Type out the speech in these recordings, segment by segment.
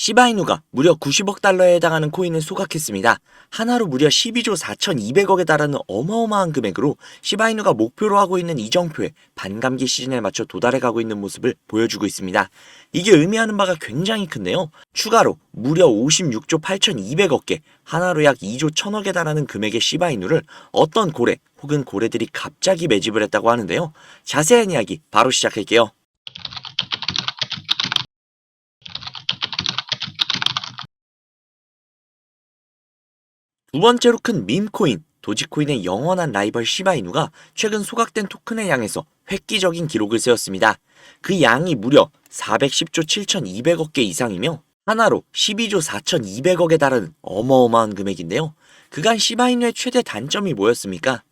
시바이누가 무려 90억 달러에 해당하는 코인을 소각했습니다. 하나로 무려 12조 4,200억에 달하는 어마어마한 금액으로 시바이누가 목표로 하고 있는 이정표에 반감기 시즌에 맞춰 도달해가고 있는 모습을 보여주고 있습니다. 이게 의미하는 바가 굉장히 큰데요. 추가로 무려 56조 8,200억 개, 하나로 약 2조 1,000억에 달하는 금액의 시바이누를 어떤 고래 혹은 고래들이 갑자기 매집을 했다고 하는데요. 자세한 이야기 바로 시작할게요. 두 번째로 큰 밈코인, 도지코인의 영원한 라이벌 시바이누가 최근 소각된 토큰을 향해서 획기적인 기록을 세웠습니다. 그 양이 무려 410조 7,200억 개 이상이며 하나로 12조 4,200억에 달하는 어마어마한 금액인데요. 그간 시바이누의 최대 단점이 뭐였습니까?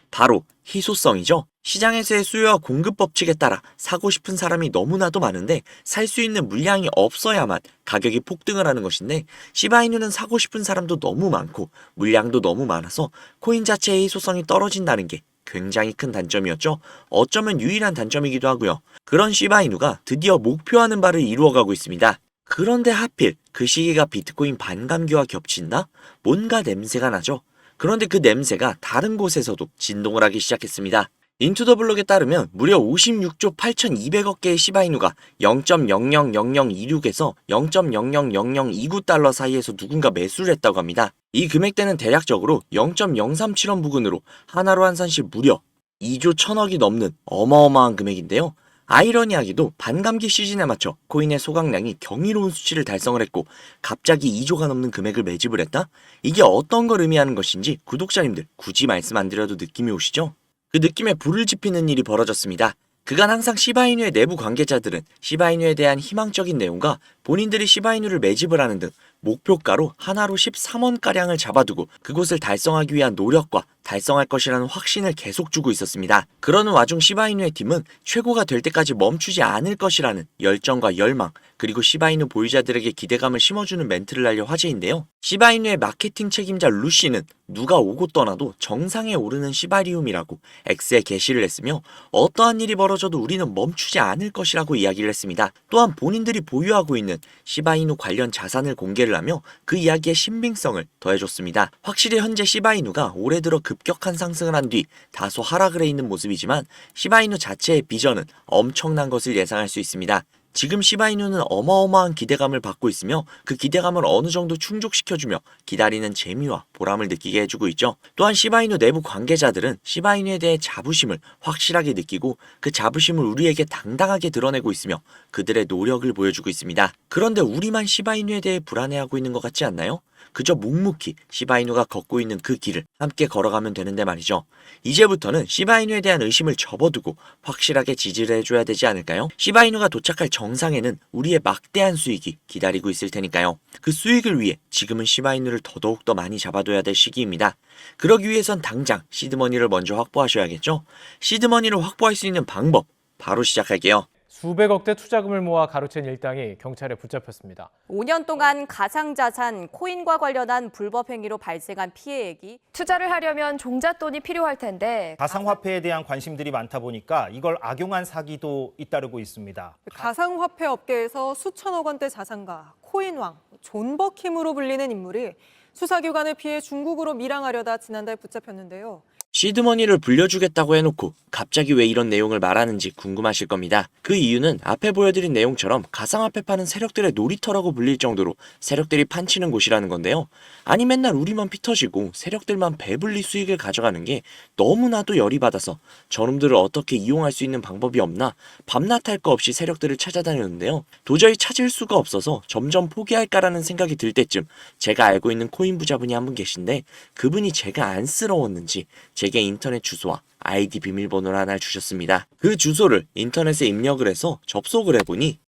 바로 희소성이죠. 시장에서의 수요와 공급 법칙에 따라 사고 싶은 사람이 너무나도 많은데 살 수 있는 물량이 없어야만 가격이 폭등을 하는 것인데, 시바이누는 사고 싶은 사람도 너무 많고 물량도 너무 많아서 코인 자체의 희소성이 떨어진다는 게 굉장히 큰 단점이었죠. 어쩌면 유일한 단점이기도 하고요. 그런 시바이누가 드디어 목표하는 바를 이루어가고 있습니다. 그런데 하필 그 시기가 비트코인 반감기와 겹친다? 뭔가 냄새가 나죠. 그런데 그 냄새가 다른 곳에서도 진동을 하기 시작했습니다. 인투더블록에 따르면 무려 56조 8,200억 개의 시바이누가 0.000026에서 0.000029달러 사이에서 누군가 매수를 했다고 합니다. 이 금액대는 대략적으로 0.037원 부근으로 하나로 환산 시 무려 2조 1,000억이 넘는 어마어마한 금액인데요. 아이러니하게도 반감기 시즌에 맞춰 코인의 소각량이 경이로운 수치를 달성을 했고 갑자기 2조가 넘는 금액을 매집을 했다? 이게 어떤 걸 의미하는 것인지 구독자님들 굳이 말씀 안 드려도 느낌이 오시죠? 그 느낌에 불을 지피는 일이 벌어졌습니다. 그간 항상 시바이누의 내부 관계자들은 시바이누에 대한 희망적인 내용과 본인들이 시바이누를 매집을 하는 등 목표가로 하나로 13원가량을 잡아두고 그곳을 달성하기 위한 노력과 달성할 것이라는 확신을 계속 주고 있었습니다. 그러는 와중 시바이누의 팀은 최고가 될 때까지 멈추지 않을 것이라는 열정과 열망, 그리고 시바이누 보유자들에게 기대감을 심어주는 멘트를 날려 화제인데요. 시바이누의 마케팅 책임자 루시는 누가 오고 떠나도 정상에 오르는 시바리움이라고 X에 게시를 했으며 어떠한 일이 벌어져도 우리는 멈추지 않을 것이라고 이야기를 했습니다. 또한 본인들이 보유하고 있는 시바이누 관련 자산을 공개를 하며 그 이야기의 신빙성을 더해줬습니다. 확실히 현재 시바이누가 올해 들어 급격한 상승을 한 뒤 다소 하락을 해 있는 모습이지만 시바이누 자체의 비전은 엄청난 것을 예상할 수 있습니다. 지금 시바이누는 어마어마한 기대감을 받고 있으며 그 기대감을 어느 정도 충족시켜주며 기다리는 재미와 보람을 느끼게 해주고 있죠. 또한 시바이누 내부 관계자들은 시바이누에 대해 자부심을 확실하게 느끼고 그 자부심을 우리에게 당당하게 드러내고 있으며 그들의 노력을 보여주고 있습니다. 그런데 우리만 시바이누에 대해 불안해하고 있는 것 같지 않나요? 그저 묵묵히 시바이누가 걷고 있는 그 길을 함께 걸어가면 되는데 말이죠. 이제부터는 시바이누에 대한 의심을 접어두고 확실하게 지지를 해줘야 되지 않을까요? 시바이누가 도착할 정상에는 우리의 막대한 수익이 기다리고 있을 테니까요. 그 수익을 위해 지금은 시바이누를 더더욱 많이 잡아둬야 될 시기입니다. 그러기 위해선 당장 시드머니를 먼저 확보하셔야겠죠? 시드머니를 확보할 수 있는 방법 바로 시작할게요. 수백억대 투자금을 모아 가로챈 일당이 경찰에 붙잡혔습니다. 5년 동안 가상자산, 코인과 관련한 불법 행위로 발생한 피해액이 투자를 하려면 종잣돈이 필요할 텐데 가상화폐에 대한 관심들이 많다 보니까 이걸 악용한 사기도 잇따르고 있습니다. 가상화폐 업계에서 수천억 원대 자산가, 코인왕, 존버킴으로 불리는 인물이 수사기관을 피해 중국으로 밀항하려다 지난달 붙잡혔는데요. 시드머니를 불려주겠다고 해놓고 갑자기 왜 이런 내용을 말하는지 궁금하실 겁니다. 그 이유는 앞에 보여드린 내용처럼 가상화폐 파는 세력들의 놀이터라고 불릴 정도로 세력들이 판치는 곳이라는 건데요. 아니 맨날 우리만 피 터지고 세력들만 배불리 수익을 가져가는 게 너무나도 열이 받아서 저놈들을 어떻게 이용할 수 있는 방법이 없나 밤낮 할 거 없이 세력들을 찾아다녔는데요. 도저히 찾을 수가 없어서 점점 포기할까라는 생각이 들 때쯤 제가 알고 있는 코인 부자분이 한 분 계신데 그분이 제가 안쓰러웠는지 제게 인터넷 주소와 아이디 비밀번호를 하나 주셨습니다. 그 주소를 인터넷에 입력을 해서 접속을 해보니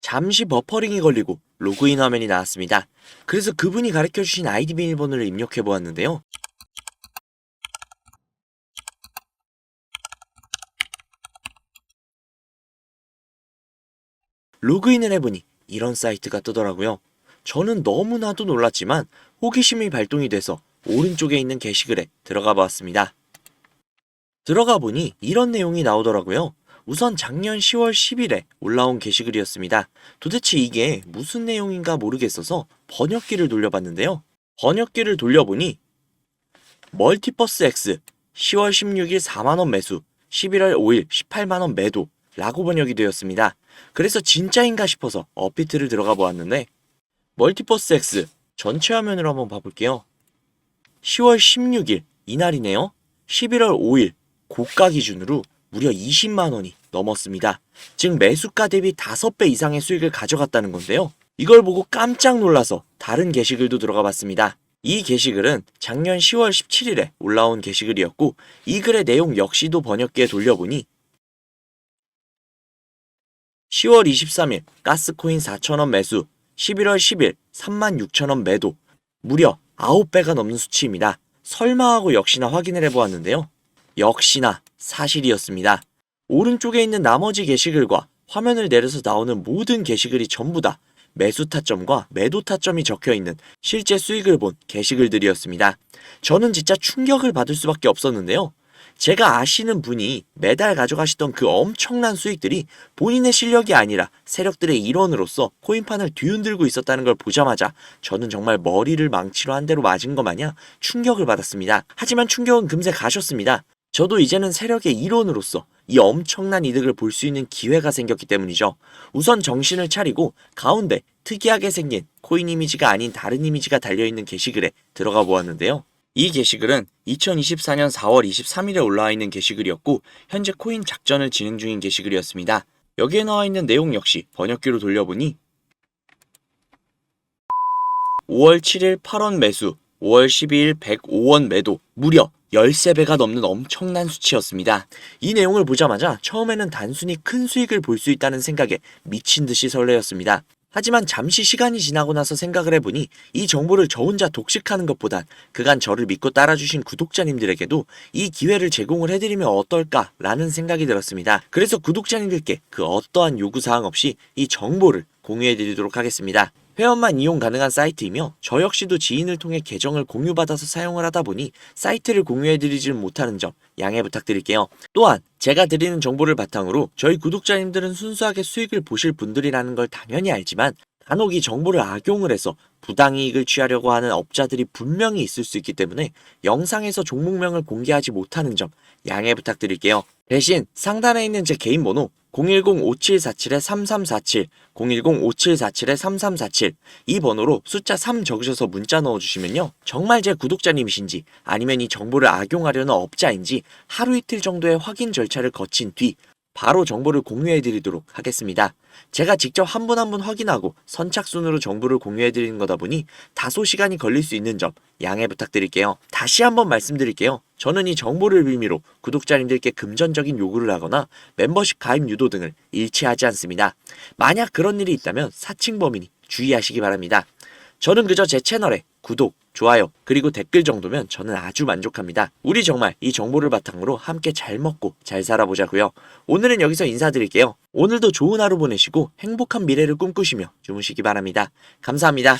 잠시 버퍼링이 걸리고 로그인 화면이 나왔습니다. 그래서 그분이 가르쳐주신 아이디 비밀번호를 입력해 보았는데요. 로그인을 해보니 이런 사이트가 뜨더라고요. 저는 너무나도 놀랐지만 호기심이 발동이 돼서 오른쪽에 있는 게시글에 들어가 보았습니다. 들어가 보니 이런 내용이 나오더라고요. 우선 작년 10월 10일에 올라온 게시글이었습니다. 도대체 이게 무슨 내용인가 모르겠어서 번역기를 돌려봤는데요. 번역기를 돌려보니 멀티버스 X 10월 16일 4만원 매수, 11월 5일 18만원 매도 라고 번역이 되었습니다. 그래서 진짜인가 싶어서 업비트를 들어가 보았는데 멀티버스 X 전체 화면으로 한번 봐볼게요. 10월 16일 이날이네요. 11월 5일 고가 기준으로 무려 20만원이 넘었습니다. 즉 매수가 대비 5배 이상의 수익을 가져갔다는 건데요. 이걸 보고 깜짝 놀라서 다른 게시글도 들어가 봤습니다. 이 게시글은 작년 10월 17일에 올라온 게시글이었고 이 글의 내용 역시도 번역기에 돌려보니 10월 23일 가스코인 4,000원 매수, 11월 10일 36,000원 매도, 무려 9배가 넘는 수치입니다. 설마 하고 역시나 확인을 해보았는데요. 역시나 사실이었습니다. 오른쪽에 있는 나머지 게시글과 화면을 내려서 나오는 모든 게시글이 전부 다 매수 타점과 매도 타점이 적혀있는 실제 수익을 본 게시글들이었습니다. 저는 진짜 충격을 받을 수밖에 없었는데요. 제가 아시는 분이 매달 가져가시던 그 엄청난 수익들이 본인의 실력이 아니라 세력들의 일원으로서 코인판을 뒤흔들고 있었다는 걸 보자마자 저는 정말 머리를 망치로 한 대로 맞은 것 마냥 충격을 받았습니다. 하지만 충격은 금세 가셨습니다. 저도 이제는 세력의 일원으로서 이 엄청난 이득을 볼 수 있는 기회가 생겼기 때문이죠. 우선 정신을 차리고 가운데 특이하게 생긴 코인 이미지가 아닌 다른 이미지가 달려있는 게시글에 들어가 보았는데요. 이 게시글은 2024년 4월 23일에 올라와 있는 게시글이었고 현재 코인 작전을 진행 중인 게시글이었습니다. 여기에 나와 있는 내용 역시 번역기로 돌려보니 5월 7일 8원 매수, 5월 12일 105원 매도, 무려 13배가 넘는 엄청난 수치였습니다. 이 내용을 보자마자 처음에는 단순히 큰 수익을 볼 수 있다는 생각에 미친 듯이 설레었습니다. 하지만 잠시 시간이 지나고 나서 생각을 해보니 이 정보를 저 혼자 독식하는 것보단 그간 저를 믿고 따라주신 구독자님들에게도 이 기회를 제공을 해드리면 어떨까라는 생각이 들었습니다. 그래서 구독자님들께 그 어떠한 요구사항 없이 이 정보를 공유해드리도록 하겠습니다. 회원만 이용 가능한 사이트이며 저 역시도 지인을 통해 계정을 공유받아서 사용을 하다 보니 사이트를 공유해드리지는 못하는 점 양해 부탁드릴게요. 또한 제가 드리는 정보를 바탕으로 저희 구독자님들은 순수하게 수익을 보실 분들이라는 걸 당연히 알지만 간혹 이 정보를 악용을 해서 부당이익을 취하려고 하는 업자들이 분명히 있을 수 있기 때문에 영상에서 종목명을 공개하지 못하는 점 양해 부탁드릴게요. 대신 상단에 있는 제 개인 번호 010-5747-3347, 010-5747-3347 이 번호로 숫자 3 적으셔서 문자 넣어주시면요. 정말 제 구독자님이신지 아니면 이 정보를 악용하려는 업자인지 하루 이틀 정도의 확인 절차를 거친 뒤 바로 정보를 공유해드리도록 하겠습니다. 제가 직접 한 분 한 분 확인하고 선착순으로 정보를 공유해드리는 거다 보니 다소 시간이 걸릴 수 있는 점 양해 부탁드릴게요. 다시 한번 말씀드릴게요. 저는 이 정보를 빌미로 구독자님들께 금전적인 요구를 하거나 멤버십 가입 유도 등을 일치하지 않습니다. 만약 그런 일이 있다면 사칭 범인이 주의하시기 바랍니다. 저는 그저 제 채널에 구독, 좋아요, 그리고 댓글 정도면 저는 아주 만족합니다. 우리 정말 이 정보를 바탕으로 함께 잘 먹고 잘 살아보자고요. 오늘은 여기서 인사드릴게요. 오늘도 좋은 하루 보내시고 행복한 미래를 꿈꾸시며 주무시기 바랍니다. 감사합니다.